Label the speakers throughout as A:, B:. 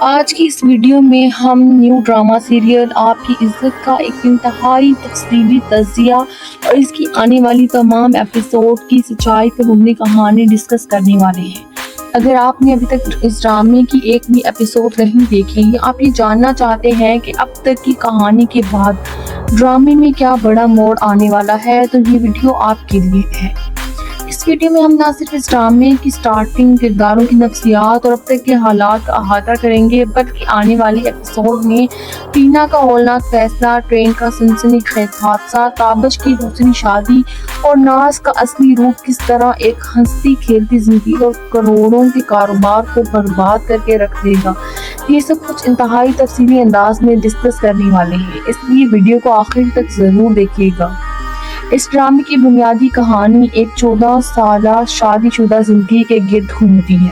A: آج کی اس ویڈیو میں ہم نیو ڈرامہ سیریل آپ کی عزت کا ایک انتہائی تفصیلی تجزیہ اور اس کی آنے والی تمام ایپیسوڈ کی سچائی پر مبنی کہانی ڈسکس کرنے والے ہیں۔ اگر آپ نے ابھی تک اس ڈرامے کی ایک بھی ایپیسوڈ نہیں دیکھی، آپ یہ جاننا چاہتے ہیں کہ اب تک کی کہانی کے بعد ڈرامے میں کیا بڑا موڑ آنے والا ہے، تو یہ ویڈیو آپ کے لیے ہے۔ اس ویڈیو میں ہم نہ صرف اس ڈرامے کی سٹارٹنگ، کرداروں کی نفسیات اور اب تک کے حالات کا احاطہ کریں گے، بلکہ آنے والی ایپیسوڈ میں ٹینا کا ہولناک فیصلہ، ٹرین کا سنسنی خیز حادثہ، تابش کی دوسری شادی اور ناز کا اصلی روپ کس طرح ایک ہنستی کھیلتی زندگی اور کروڑوں کے کاروبار کو برباد کر کے رکھ دے گا، یہ سب کچھ انتہائی تفصیلی انداز میں ڈسکس کرنے والے ہیں، اس لیے ویڈیو کو آخر تک ضرور دیکھیے گا۔ اس ڈرامے کی بنیادی کہانی ایک 14 سالہ شادی شدہ زندگی کے گرد گھومتی ہے،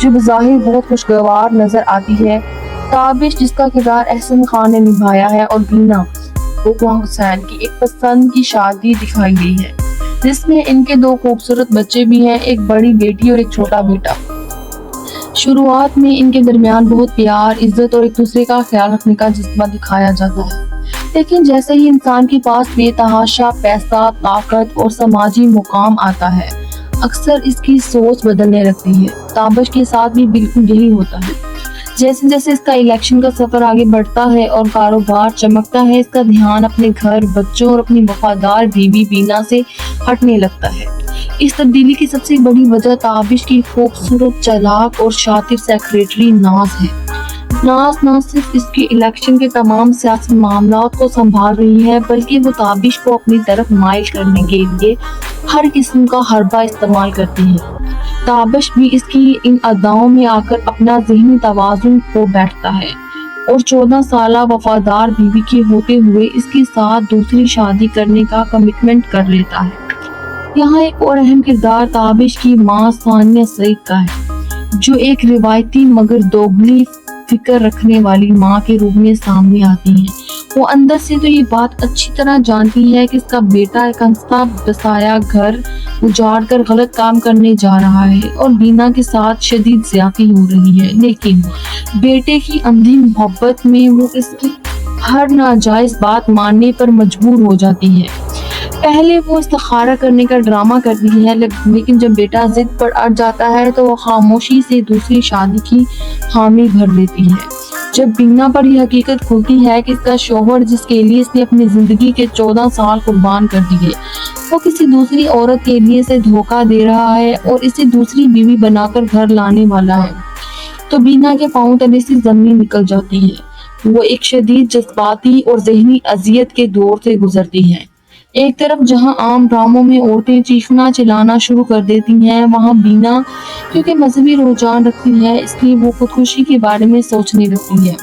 A: جو بظاہر بہت خوشگوار نظر آتی ہے۔ تابش، جس کا کردار احسن خان نے نبھایا ہے، اور بینا بقوا حسین کی ایک پسند کی شادی دکھائی گئی ہے، جس میں ان کے 2 خوبصورت بچے بھی ہیں، ایک بڑی بیٹی اور ایک چھوٹا بیٹا۔ شروعات میں ان کے درمیان بہت پیار، عزت اور ایک دوسرے کا خیال رکھنے کا جذبہ دکھایا جاتا ہے، لیکن جیسے ہی انسان کے پاس بے تحاشا پیسہ، طاقت اور سماجی مقام آتا ہے، اکثر اس کی سوچ بدلنے لگتی ہے۔ تابش کے ساتھ بھی بالکل یہی ہوتا ہے۔ جیسے جیسے اس کا الیکشن کا سفر آگے بڑھتا ہے اور کاروبار چمکتا ہے، اس کا دھیان اپنے گھر، بچوں اور اپنی وفادار بیوی بینا سے ہٹنے لگتا ہے۔ اس تبدیلی کی سب سے بڑی وجہ تابش کی خوبصورت، چالاک اور شاطر سیکریٹری ناز ہے۔ ناز نہ صرف اس کے الیکشن کے تمام سیاسی معاملات کو سنبھال رہی ہے، بلکہ وہ تابش کو اپنی طرف مائل کرنے کے لیے ہر قسم کا حربہ استعمال کرتی ہے۔ تابش بھی اس کی ان اداؤں میں آ کر اپنا ذہنی توازن کھو بیٹھتا ہے اور 14 سالہ وفادار بیوی کے ہوتے ہوئے اس کے ساتھ دوسری شادی کرنے کا کمٹمنٹ کر لیتا ہے۔ یہاں ایک اور اہم کردار تابش کی ماں ثانیہ سعید کا ہے، جو ایک روایتی مگر دوگلی فکر رکھنے والی ماں کے روپ میں سامنے آتی ہیں۔ وہ اندر سے تو یہ بات اچھی طرح جانتی ہے کہ اس کا بیٹا ایک ہنستا بسایا گھر اجاڑ کر غلط کام کرنے جا رہا ہے اور بینا کے ساتھ شدید زیادتی ہو رہی ہے، لیکن بیٹے کی اندھی محبت میں وہ اس کی ہر ناجائز بات ماننے پر مجبور ہو جاتی ہے۔ پہلے وہ استخارہ کرنے کا ڈرامہ کرتی ہے، لیکن جب بیٹا ضد پر اڑ جاتا ہے تو وہ خاموشی سے دوسری شادی کی حامی بھر لیتی ہے۔ جب بینا پر یہ حقیقت کھلتی ہے کہ اس کا شوہر، جس کے لیے اس نے اپنی زندگی کے 14 سال قربان کر دیے، وہ کسی دوسری عورت کے لیے اسے دھوکہ دے رہا ہے اور اسے دوسری بیوی بنا کر گھر لانے والا ہے، تو بینا کے پاؤں تلے سے زمین نکل جاتی ہے۔ وہ ایک شدید جذباتی اور ذہنی اذیت کے دور سے گزرتی ہے۔ ایک طرف جہاں عام ڈراموں میں عورتیں چیخنا چلانا شروع کر دیتی ہیں، وہاں بینا، کیونکہ مذہبی رجحان رکھتی ہے، اس لیے وہ خودکشی کے بارے میں سوچنے لگتی ہے۔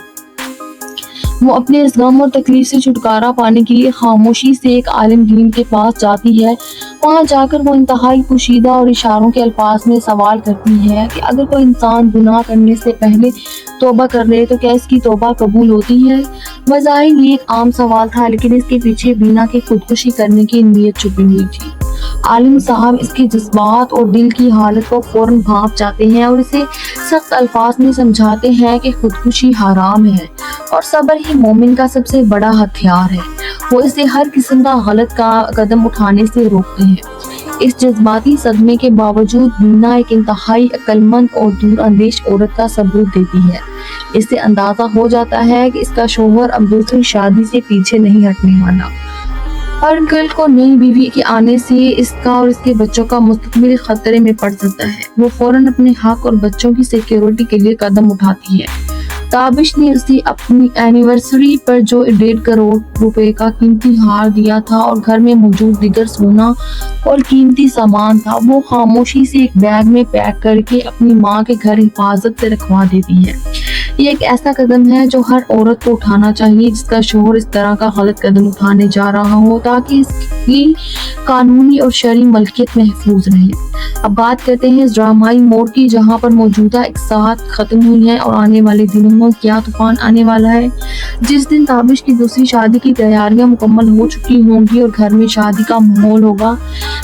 A: وہ اپنے اس غم اور تکلیف سے چھٹکارا پانے کے لیے خاموشی سے ایک عالم دین کے پاس جاتی ہے۔ وہاں جا کر وہ انتہائی پوشیدہ اور اشاروں کے الفاظ میں سوال کرتی ہے کہ اگر کوئی انسان گناہ کرنے سے پہلے توبہ کر لے تو کیا اس کی توبہ قبول ہوتی ہے؟ بظاہر یہ ایک عام سوال تھا، لیکن اس کے پیچھے بینا کی خودکشی کرنے کی نیت چھپی ہوئی تھی۔ عالم صاحب اس کے جذبات اور دل کی حالت کو فوراً بھانپ جاتے ہیں اور اسے سخت الفاظ میں سمجھاتے ہیں کہ خودکشی حرام ہے اور صبر ہی مومن کا سب سے بڑا ہتھیار ہے۔ وہ اسے ہر قسم کا غلط قدم اٹھانے سے روکتے ہیں۔ اس جذباتی صدمے کے باوجود بینا ایک انتہائی عقل مند اور دور اندیش عورت کا ثبوت دیتی ہے۔ اس سے اندازہ ہو جاتا ہے کہ اس کا شوہر اب دوسری شادی سے پیچھے نہیں ہٹنے والا، اور کل کو نئی بیوی کے آنے سے اس کا اور اس کے بچوں کا مستقبل خطرے میں پڑ سکتا ہے۔ وہ فوراً اپنے حق اور بچوں کی سیکیورٹی کے لیے قدم اٹھاتی ہے۔ تابش نے اسے اپنی اینیورسری پر جو 1.5 کروڑ روپے کا قیمتی ہار دیا تھا اور گھر میں موجود دیگر سونا اور قیمتی سامان تھا، وہ خاموشی سے ایک بیگ میں پیک کر کے اپنی ماں کے گھر حفاظت سے رکھوا دیتی ہے۔ یہ ایک ایسا قدم ہے جو ہر عورت کو اٹھانا چاہیے جس کا شوہر اس طرح کا غلط قدم اٹھانے جا رہا ہو، تاکہ اس کی قانونی اور شرعی ملکیت محفوظ رہے۔ اب بات کرتے ہیں اس ڈرامائی موڑ کی، جہاں پر موجودہ اقساط ختم ہوئی ہیں اور آنے والے دنوں میں کیا طوفان آنے والا ہے۔ جس دن تابش کی دوسری شادی کی تیاریاں مکمل ہو چکی ہوں گی اور گھر میں شادی کا ماحول ہوگا،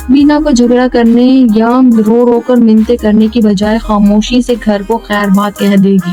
A: بینا کو جھگڑا کرنے یا رو رو کر منتیں کرنے کی بجائے خاموشی سے گھر کو خیر بات کہہ دے گی